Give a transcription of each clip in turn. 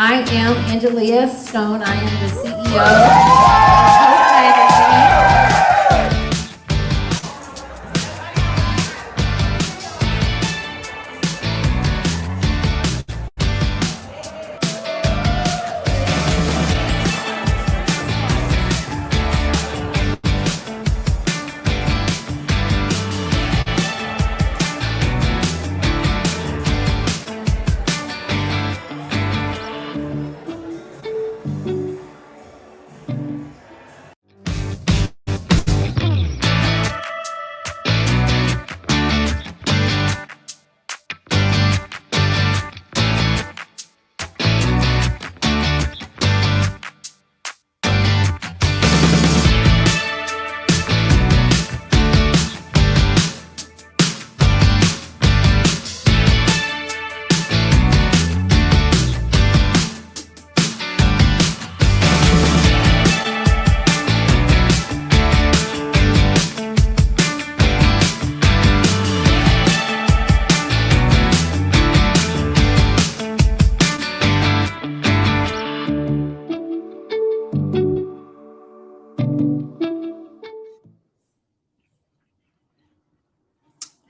I am Angelia Stone. I am the CEO of Magazine.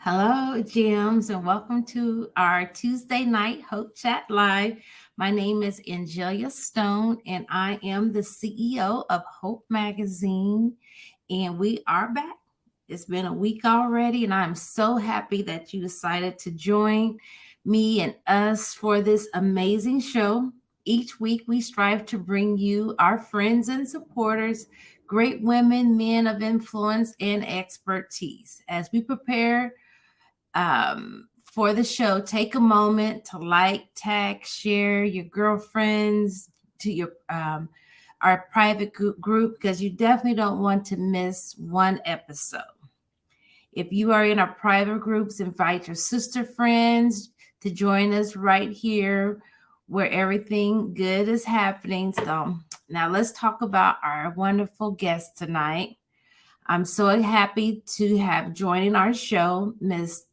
Hello, Gems, and welcome to our Tuesday night Hope Chat Live. My name is Angelia Stone, and I am the CEO of Hope Magazine, and we are back. It's been a week already, and I'm so happy that you decided to join me and us for this amazing show. Each week, we strive to bring you our friends and supporters, great women, men of influence, and expertise. As we prepare for the show, take a moment to like, tag, share your girlfriends to your our private group, because you definitely don't want to miss one episode. If you are in our private groups, invite your sister friends to join us right here where everything good is happening. So now let's talk about our wonderful guest tonight. I'm so happy to have joining our show Miss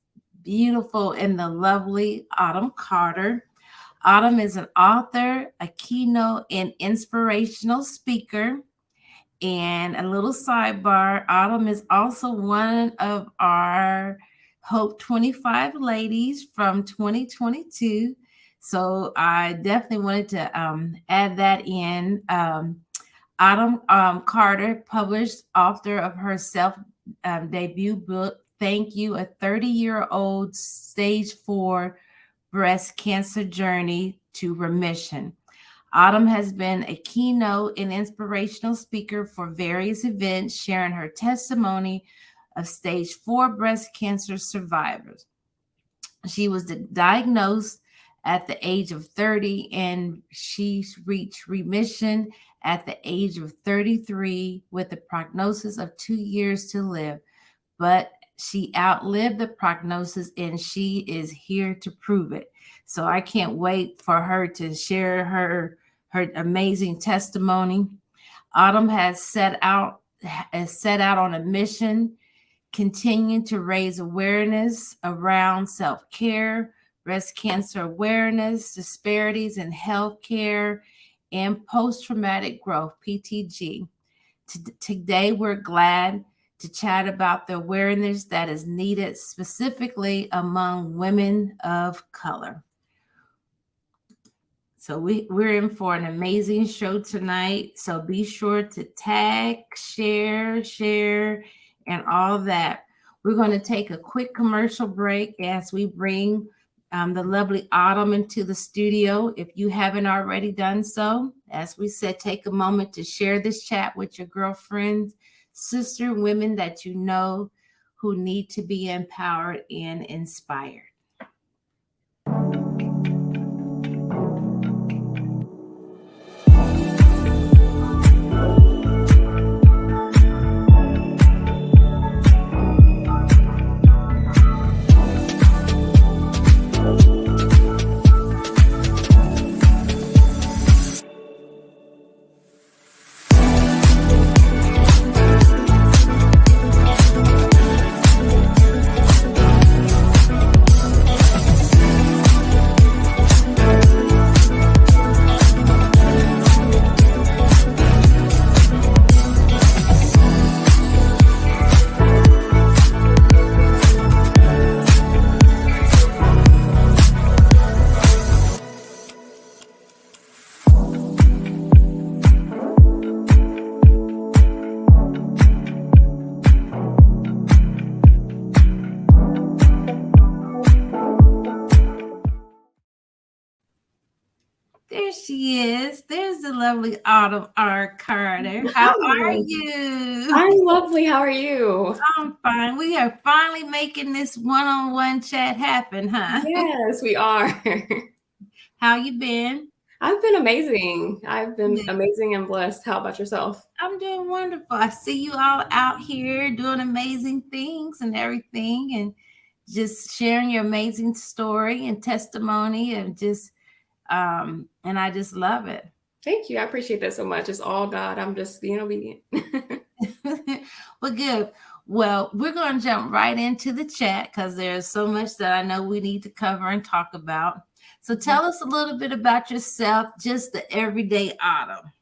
Beautiful and the lovely Autumn Carter. Autumn is an author, a keynote and inspirational speaker. And a little sidebar, Autumn is also one of our Hope 25 ladies from 2022. So I definitely wanted to add that in. Autumn Carter, published author of her self debut book, thank you, a 30-year-old stage 4 breast cancer journey to remission. Autumn has been a keynote and inspirational speaker for various events, sharing her testimony of stage 4 breast cancer survivors. She was diagnosed at the age of 30, and she reached remission at the age of 33 with a prognosis of 2 years to live. But she outlived the prognosis, and she is here to prove it. So I can't wait for her to share her amazing testimony. Autumn has set out on a mission, continuing to raise awareness around self-care, breast cancer awareness, disparities in healthcare, and post-traumatic growth, PTG. Today, we're glad to chat about the awareness that is needed specifically among women of color. So we're in for an amazing show tonight. So be sure to tag, share, and all that. We're going to take a quick commercial break as we bring the lovely Autumn into the studio. If you haven't already done so, as we said, take a moment to share this chat with your girlfriends, sister, women that you know who need to be empowered and inspired. There she is. There's the lovely Autumn R. Carter. How are you? I'm lovely. How are you? I'm fine. We are finally making this one-on-one chat happen, huh? Yes, we are. How you been? I've been amazing. I've been amazing and blessed. How about yourself? I'm doing wonderful. I see you all out here doing amazing things and everything, and just sharing your amazing story and testimony, and just and I just love it. Thank you. I appreciate that so much. It's all God. I'm just being obedient. Well, good. Well, we're going to jump right into the chat because there's so much that I know we need to cover and talk about. So tell us a little bit about yourself, just the everyday Autumn.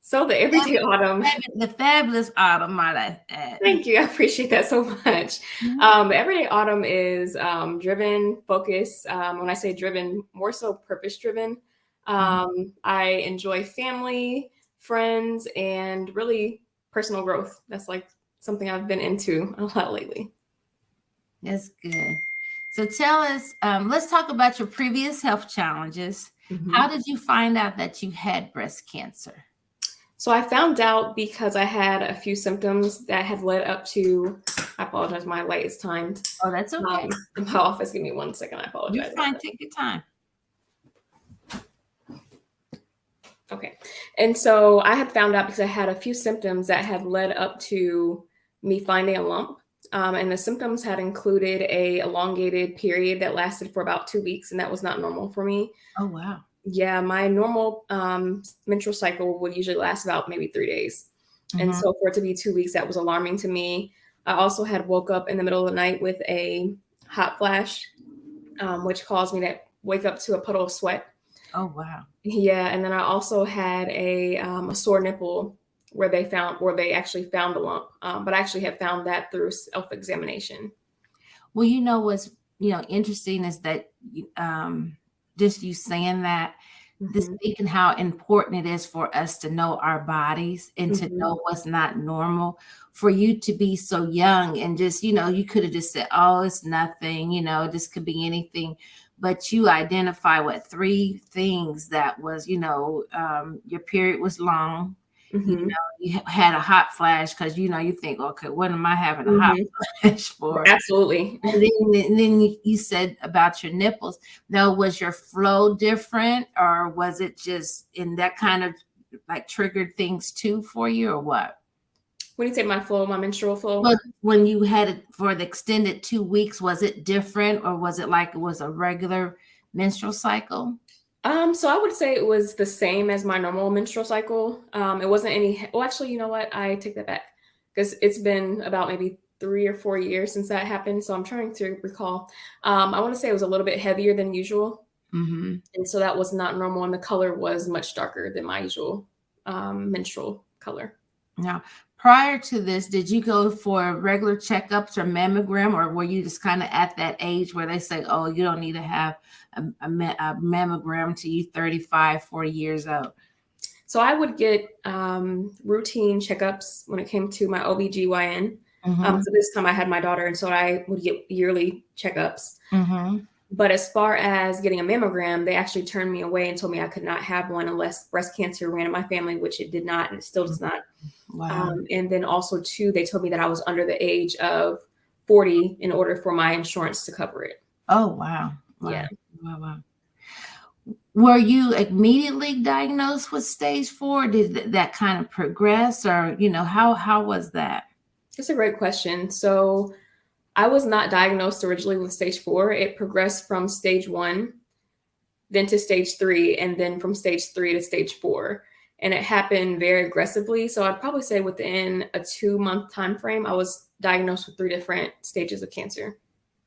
So the everyday Autumn. The fabulous Autumn, might I add. Thank you. I appreciate that so much. Everyday Autumn is driven, focused. When I say driven, more so purpose-driven. I enjoy family, friends, and really personal growth. That's like something I've been into a lot lately. That's good. So tell us, let's talk about your previous health challenges. How did you find out that you had breast cancer? So I found out because I had a few symptoms that had led up to, I apologize, my light is timed. Oh, that's okay. In my office, give me 1 second, I apologize. You're fine, take your time. Okay. And so I had found out because I had a few symptoms that had led up to me finding a lump. And the symptoms had included a elongated period that lasted for about 2 weeks, and that was not normal for me. Oh, wow. Yeah, my normal menstrual cycle would usually last about maybe 3 days. And so for it to be 2 weeks, that was alarming to me. I also had woke up in the middle of the night with a hot flash, which caused me to wake up to a puddle of sweat. Oh, wow. Yeah. And then I also had a sore nipple where they actually found the lump. But I actually had found that through self-examination. Well, what's interesting is that just you saying that, this thinking how important it is for us to know our bodies and to Mhm. know what's not normal. For you to be so young and just, you could have just said, oh, it's nothing, this could be anything. But you identify what 3 things that was, your period was long. You Mhm. you had a hot flash because you think, okay, what am I having a hot Mhm. flash for? Absolutely. And then you said about your nipples. Now, was your flow different, or was it just in that kind of like triggered things too for you, or what? When you say my flow, my menstrual flow. But when you had it for the extended 2 weeks, was it different, or was it like it was a regular menstrual cycle? So I would say it was the same as my normal menstrual cycle. It wasn't any. Well, actually, you know what? I take that back because it's been about maybe 3 or 4 years since that happened. So I'm trying to recall. I want to say it was a little bit heavier than usual, Mm-hmm. and so that was not normal, and the color was much darker than my usual menstrual color. Now, prior to this, did you go for regular checkups or mammogram, or were you just kind of at that age where they say, oh, you don't need to have a mammogram till you 35, 40 years old? So I would get routine checkups when it came to my OBGYN. Mm-hmm. So this time I had my daughter, and so I would get yearly checkups. Mm-hmm. But as far as getting a mammogram, they actually turned me away and told me I could not have one unless breast cancer ran in my family, which it did not, and it still does not. Wow. And then also, too, they told me that I was under the age of 40 in order for my insurance to cover it. Oh, wow. Yeah. Wow. Wow. Wow. Were you immediately diagnosed with stage 4? Did that kind of progress, or, how was that? That's a great question. So I was not diagnosed originally with stage 4. It progressed from stage 1, then to stage 3, and then from stage 3 to stage 4. And it happened very aggressively. So I'd probably say within a 2-month time frame, I was diagnosed with 3 different stages of cancer.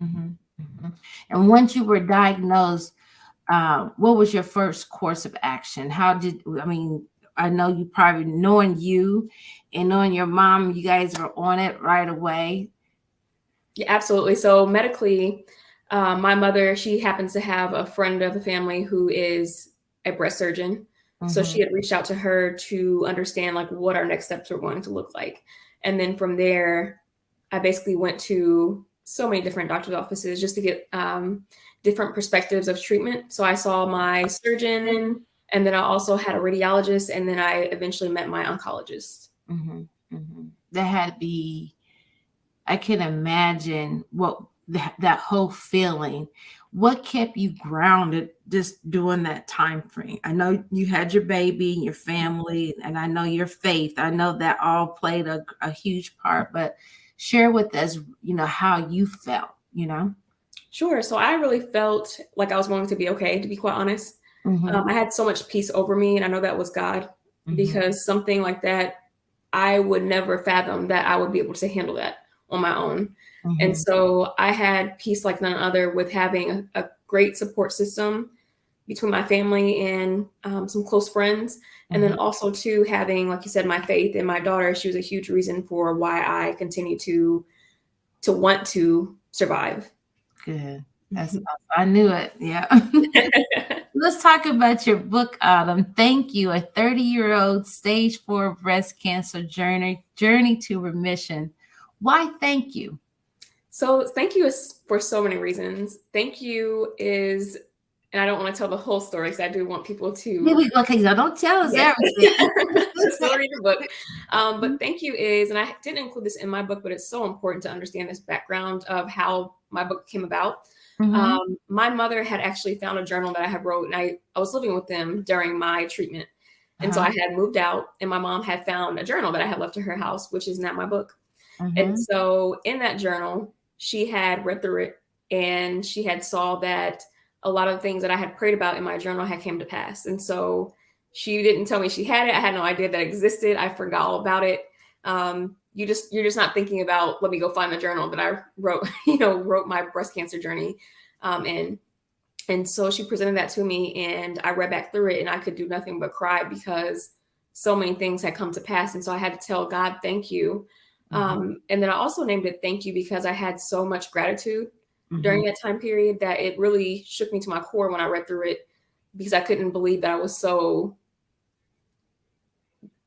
Mhm, mhm. And once you were diagnosed, what was your first course of action? I know you probably knowing you and knowing your mom, you guys were on it right away. Yeah, absolutely. So medically, my mother, she happens to have a friend of the family who is a breast surgeon. So she Mhm, had reached out to her to understand like what our next steps were going to look like. And then from there, I basically went to so many different doctor's offices just to get different perspectives of treatment. So I saw my surgeon, and then I also had a radiologist, and then I eventually met my oncologist. mhm, mhm. That had to be, I can imagine what that whole feeling. What kept you grounded just during that time frame? I know you had your baby and your family, and I know your faith. I know that all played a huge part, but share with us, how you felt. Sure. So I really felt like I was going to be okay, to be quite honest. Mm-hmm. I had so much peace over me, and I know that was God, Mm-hmm. because something like that, I would never fathom that I would be able to handle that on my own. And Mm-hmm. so I had peace like none other with having a great support system between my family and some close friends. And then Mm-hmm. also, too, having, like you said, my faith in my daughter. She was a huge reason for why I continue to want to survive. Good. That's awesome. I knew it. Yeah. Let's talk about your book, Autumn. Thank You, a 30-year-old stage 4 breast cancer journey to remission. Why thank you? So thank you is for so many reasons. Thank you is, and I don't want to tell the whole story because I do want people to, Okay, now don't tell us yes, everything. still read the book. But thank you is, and I didn't include this in my book, but it's so important to understand this background of how my book came about. Mhm. My mother had actually found a journal that I had wrote, and I was living with them during my treatment. And so Uh-huh. I had moved out, and my mom had found a journal that I had left to her house, which is now my book. And Mhm. so in that journal, she had read through it, and she had saw that a lot of the things that I had prayed about in my journal had came to pass. And so she didn't tell me she had it. I had no idea that existed. I forgot all about it. You're just not thinking about, let me go find the journal that I wrote, wrote my breast cancer journey in. And so she presented that to me, and I read back through it, and I could do nothing but cry because so many things had come to pass. And so I had to tell God, thank you. Mhm. And then I also named it Thank You because I had so much gratitude Mhm. during that time period that it really shook me to my core when I read through it, because I couldn't believe that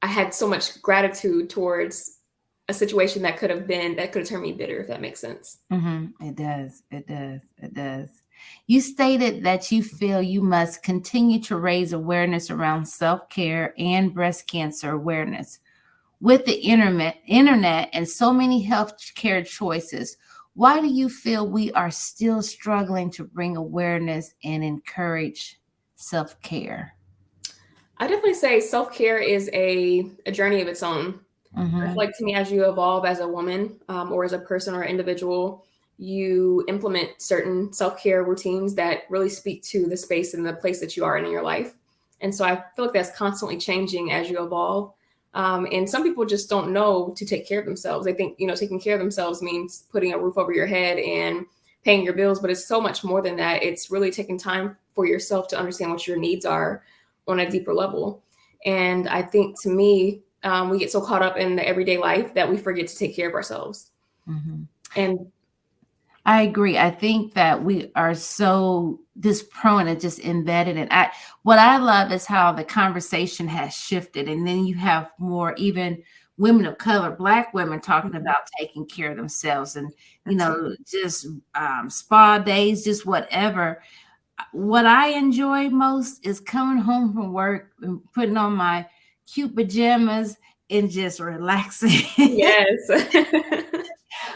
I had so much gratitude towards a situation that could have turned me bitter, if that makes sense. It does. It does. It does. You stated that you feel you must continue to raise awareness around self-care and breast cancer awareness. With the internet and so many healthcare choices, why do you feel we are still struggling to bring awareness and encourage self-care? I definitely say self-care is a journey of its own. I feel like, to me, as you evolve as a woman, or as a person or individual, you implement certain self-care routines that really speak to the space and the place that you are in your life. And so I feel like that's constantly changing as you evolve. And some people just don't know to take care of themselves. They think, taking care of themselves means putting a roof over your head and paying your bills, but it's so much more than that. It's really taking time for yourself to understand what your needs are on a deeper level. And I think, to me, we get so caught up in the everyday life that we forget to take care of ourselves. And I agree. I think that we are so just prone and just embedded. And what I love is how the conversation has shifted. And then you have more even women of color, Black women talking about taking care of themselves and, just spa days, just whatever. What I enjoy most is coming home from work and putting on my cute pajamas and just relaxing. yes.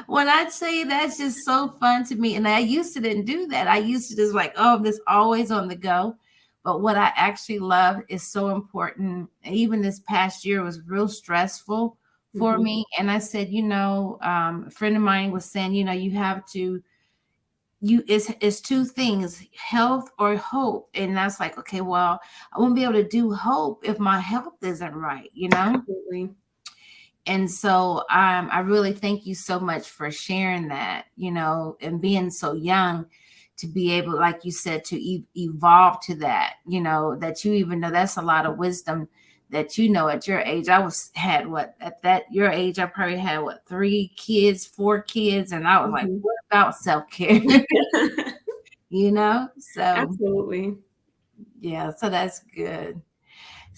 When I say that's just so fun to me, and I used to didn't do that. I used to just like, oh, I'm just always on the go. But what I actually love is so important. Even this past year was real stressful for me. And I said, a friend of mine was saying, you have to, it's two things, health or hope. And that's like, okay, well, I won't be able to do hope if my health isn't right, Absolutely. And so I really thank you so much for sharing that, and being so young to be able, like you said, to evolve to that, that you even know that's a lot of wisdom that, at your age. Your age, I probably had 3 kids, 4 kids. And I was like, what about self-care? So Absolutely. yeah, so that's good.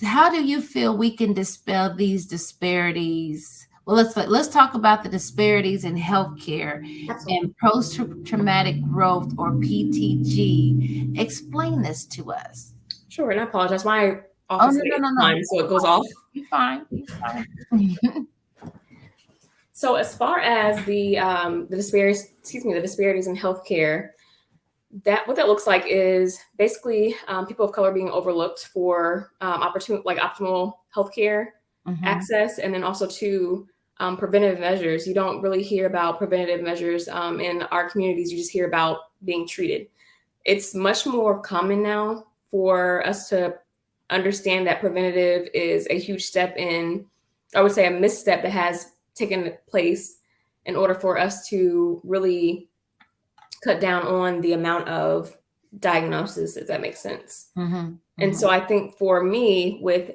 How do you feel we can dispel these disparities? Well, let's talk about the disparities in healthcare and post-traumatic growth, or PTG. Explain this to us. Sure, and I apologize. My office is time, so it goes off. You're fine. So, as far as the disparities in healthcare, what that looks like is basically people of color being overlooked for optimal healthcare access, and then also preventative measures. You don't really hear about preventative measures in our communities. You just hear about being treated. It's much more common now for us to understand that preventative is a huge step in, I would say, a misstep that has taken place in order for us to really cut down on the amount of diagnosis, if that makes sense. And so I think, for me, with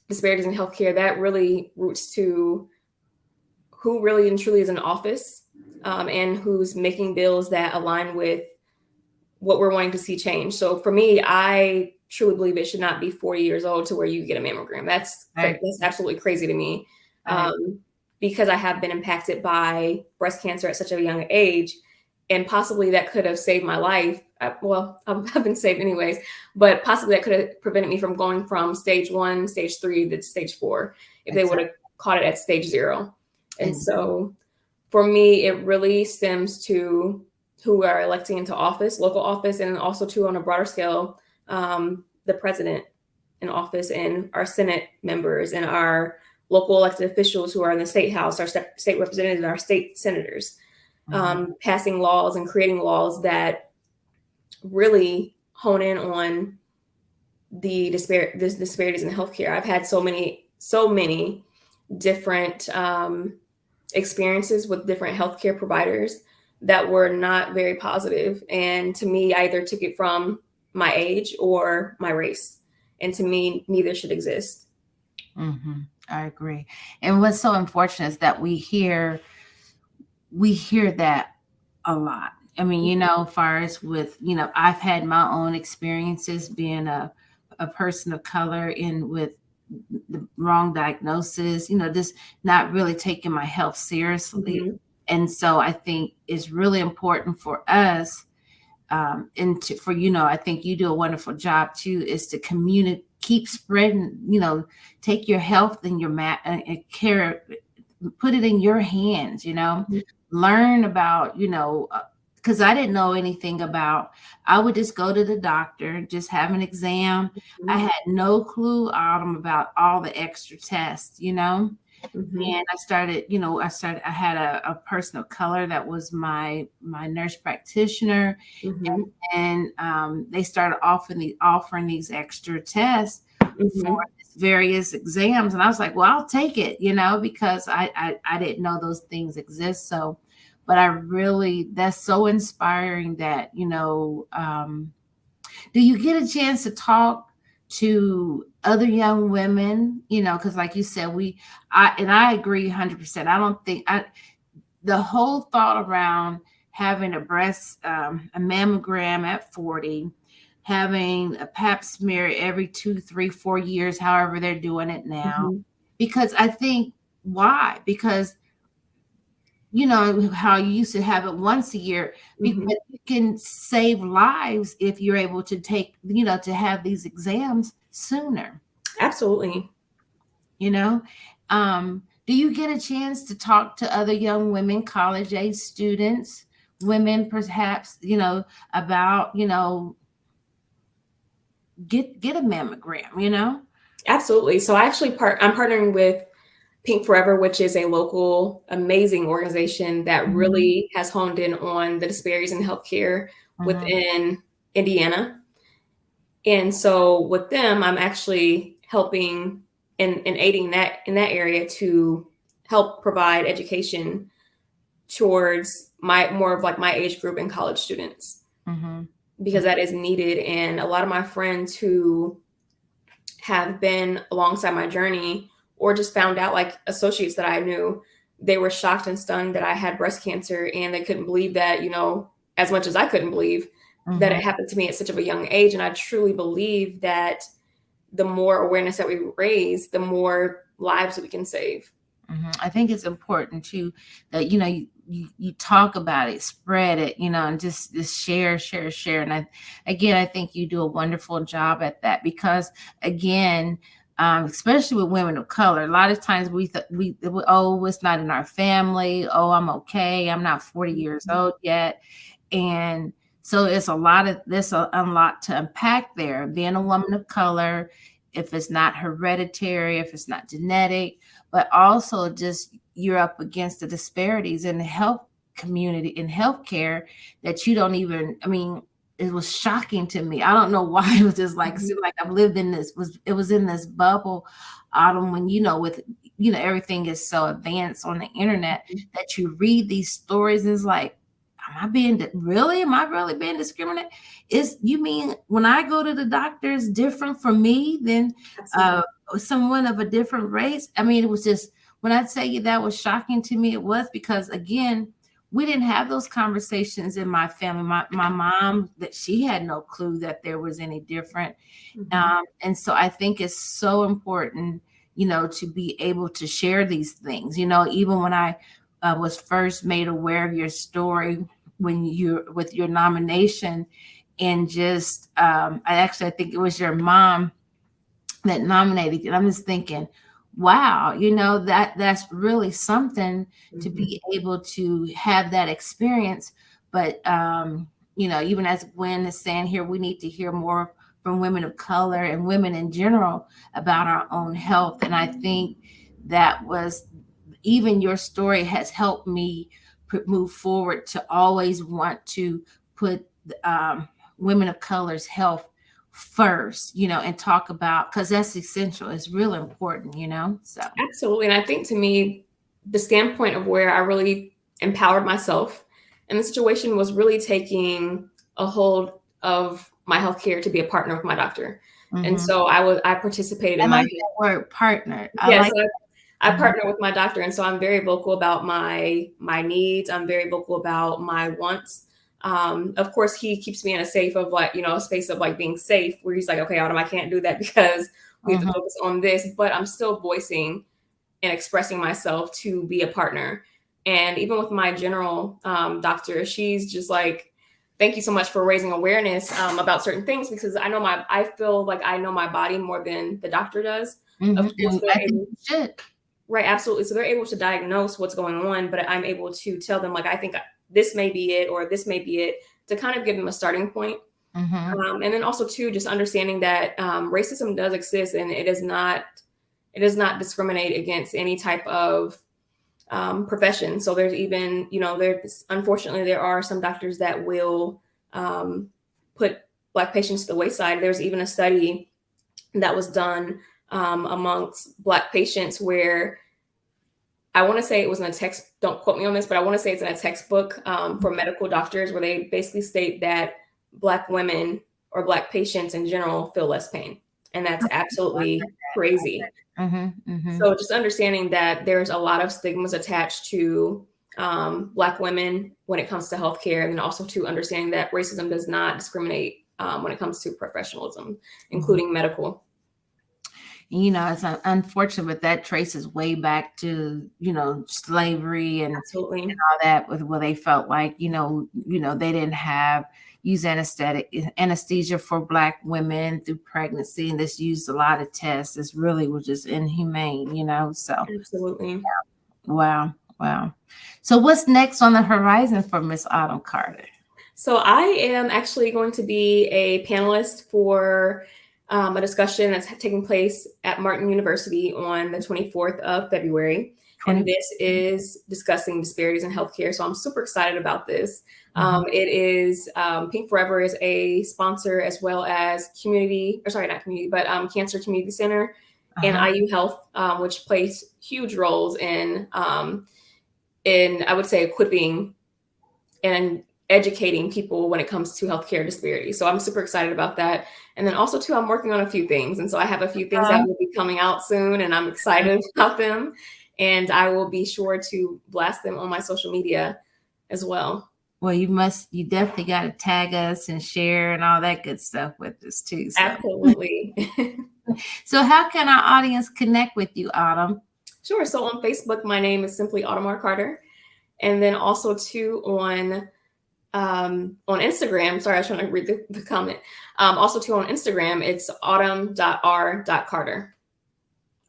disparities in healthcare, that really roots to who really and truly is in office, and who's making bills that align with what we're wanting to see change. So for me, I truly believe it should not be 40 years old to where you get a mammogram. That's absolutely crazy to me, because I have been impacted by breast cancer at such a young age. And possibly that could have saved my life. Well, I've been saved anyways, but possibly that could have prevented me from going from stage 1, stage 3 to stage 4 if they would have caught it at stage 0. And so for me, it really stems to who are electing into office, local office, and also on a broader scale, the president in office, and our Senate members, and our local elected officials who are in the state house, our state representatives, and our state senators. Passing laws and creating laws that really hone in on the disparities in healthcare. I've had so many different experiences with different healthcare providers that were not very positive. And to me, I either took it from my age or my race. And to me, neither should exist. I agree. And what's so unfortunate is that we hear that a lot. I mean, as far as with, I've had my own experiences being a person of color and with the wrong diagnosis, just not really taking my health seriously. Mhm. And so I think it's really important for us, and for, I think you do a wonderful job too, is to communicate, keep spreading, take your health and your care, put it in your hands, Mhm. learn about, because I didn't know anything about, I would just go to the doctor, just have an exam. I Mhm. had no clue, Autumn, about all the extra tests, Mhm. and I had a person of color that was my nurse practitioner, Mhm. and they started offering these extra tests for Mhm. various exams, and I was like, well, I'll take it, because I didn't know those things exist. So, but I really, that's so inspiring that, do you get a chance to talk to other young women, because like you said, I agree 100%. I don't think the whole thought around having a mammogram at 40, having a pap smear every 2, 3, 4 years, however they're doing it now. Mhm. Because I think, why? Because how you used to have it once a year, Mhm. because you can save lives if you're able to to have these exams sooner, Absolutely. you know. Do you get a chance to talk to other young women, college age students, women perhaps, about, get a mammogram, Absolutely. So I'm partnering with Pink Forever, which is a local amazing organization that Mhm, really has honed in on the disparities in healthcare mhm, within Indiana. And so with them, I'm actually helping and aiding that in that area to help provide education towards my more of like my age group and college students mhm, because that is needed. And a lot of my friends who have been alongside my journey or just found out, like associates that I knew, they were shocked and stunned that I had breast cancer and they couldn't believe that, as much as I couldn't believe that it mhm. happened to me at such of a young age. And I truly believe that the more awareness that we raise, the more lives that we can save. I think it's important too that you talk about it, spread it, and just share. And I think you do a wonderful job at that because, again, especially with women of color, a lot of times oh, it's not in our family. Oh, I'm okay. I'm not 40 years Mhm. old yet, and so there's a lot to unpack there. Being a woman of color, if it's not hereditary, if it's not genetic, but also just you're up against the disparities in the health community, in healthcare, that you don't even, I mean, it was shocking to me. I don't know why. It was just like, it Mhm. seemed like I've lived in it was in this bubble, Autumn, when, with, everything is so advanced on the internet that you read these stories and it's like, am I really being discriminated? You mean when I go to the doctor, it's different for me than Absolutely. someone of a different race? I mean, it was just, when I tell you that was shocking to me, it was because, again, we didn't have those conversations in my family. My mom, that she had no clue that there was any different. Mhm. And so I think it's so important, to be able to share these things. Even when I was first made aware of your story when you with your nomination, and just I think it was your mom that nominated you. And I'm just thinking, wow, that's really something to Mhm. be able to have that experience. But even as Gwen is saying here, we need to hear more from women of color and women in general about our own health. And I think that was, even your story has helped me move forward to always want to put um, women of color's health first, and talk about, because that's essential. It's real important, so. Absolutely. And I think to me, the standpoint of where I really empowered myself in the situation was really taking a hold of my healthcare to be a partner with my doctor. And Mhm. so I participated I in my like that word, partner. I yes, like. I partner with my doctor, and so I'm very vocal about my needs. I'm very vocal about my wants. Of course, he keeps me in a safe of like, a space of like being safe where he's like, okay, Autumn, I can't do that because we have to focus on this, but I'm still voicing and expressing myself to be a partner. And even with my general doctor, she's just like, thank you so much for raising awareness about certain things, because I feel like I know my body more than the doctor does. Of course, I think you should. Right, absolutely. So they're able to diagnose what's going on, but I'm able to tell them, like, I think this may be it, or this may be it, to kind of give them a starting point. And then also too, just understanding that racism does exist, and it does not discriminate against any type of profession. So there's even, unfortunately, there are some doctors that will put Black patients to the wayside. There's even a study that was done amongst Black patients where I want to say it was in a text, don't quote me on this, but I want to say it's in a textbook for medical doctors, where they basically state that Black women or Black patients in general feel less pain. And that's absolutely crazy. So just understanding that there's a lot of stigmas attached to Black women when it comes to healthcare, and then also to understanding that racism does not discriminate when it comes to professionalism, including medical. It's unfortunate, but that traces way back to, slavery and all that, where they felt like, they didn't use anesthesia for Black women through pregnancy, and this used a lot of tests. This really was just inhumane, so. Absolutely. Yeah. Wow. So what's next on the horizon for Miss Autumn Carter? So I am actually going to be a panelist for a discussion that's taking place at Martin University on the 24th of February. And this is discussing disparities in healthcare. So I'm super excited about this. It is Pink Forever is a sponsor, as well as Cancer Community Center and IU Health, which plays huge roles in I would say equipping and educating people when it comes to healthcare disparities. So I'm super excited about that. And then also too, I'm working on a few things. And so I have a few things that will be coming out soon, and I'm excited about them. And I will be sure to blast them on my social media as well. Well, you definitely got to tag us and share and all that good stuff with us too. So. Absolutely. So how can our audience connect with you, Autumn? Sure. So on Facebook, my name is simply Autumn R. Carter. And then also too on Instagram, sorry, I was trying to read the comment. Also too on Instagram, it's autumn.r.carter.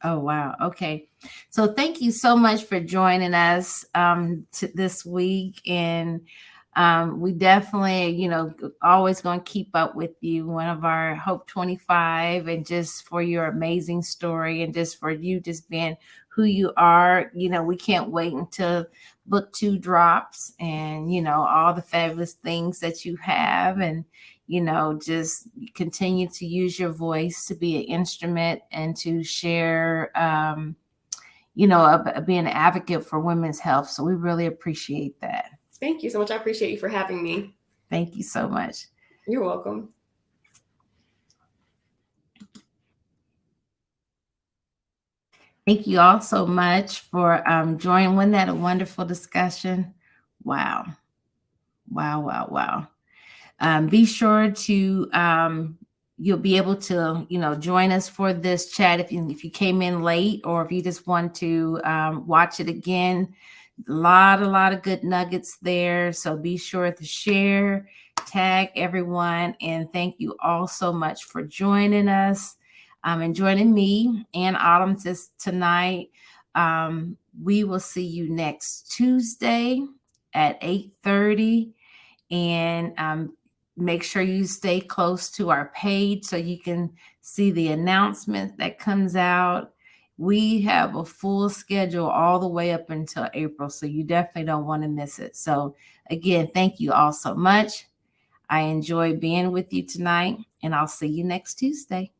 Oh, wow. Okay. So thank you so much for joining us this week. And we definitely, always going to keep up with you, one of our Hope 25, and just for your amazing story, and just for you just being who you are. We can't wait until book 2 drops, and, all the fabulous things that you have, and, just continue to use your voice to be an instrument and to share, being an advocate for women's health. So we really appreciate that. Thank you so much. I appreciate you for having me. Thank you so much. You're welcome. Thank you all so much for joining. Wasn't that a wonderful discussion? Wow. Be sure to, you'll be able to, join us for this chat if you came in late, or if you just want to watch it again. A lot of good nuggets there. So be sure to share, tag everyone, and thank you all so much for joining us and joining me and Autumn tonight. We will see you next Tuesday at 8:30, and make sure you stay close to our page so you can see the announcement that comes out. We have a full schedule all the way up until April, so you definitely don't want to miss it. So again, thank you all so much. I enjoyed being with you tonight, and I'll see you next Tuesday.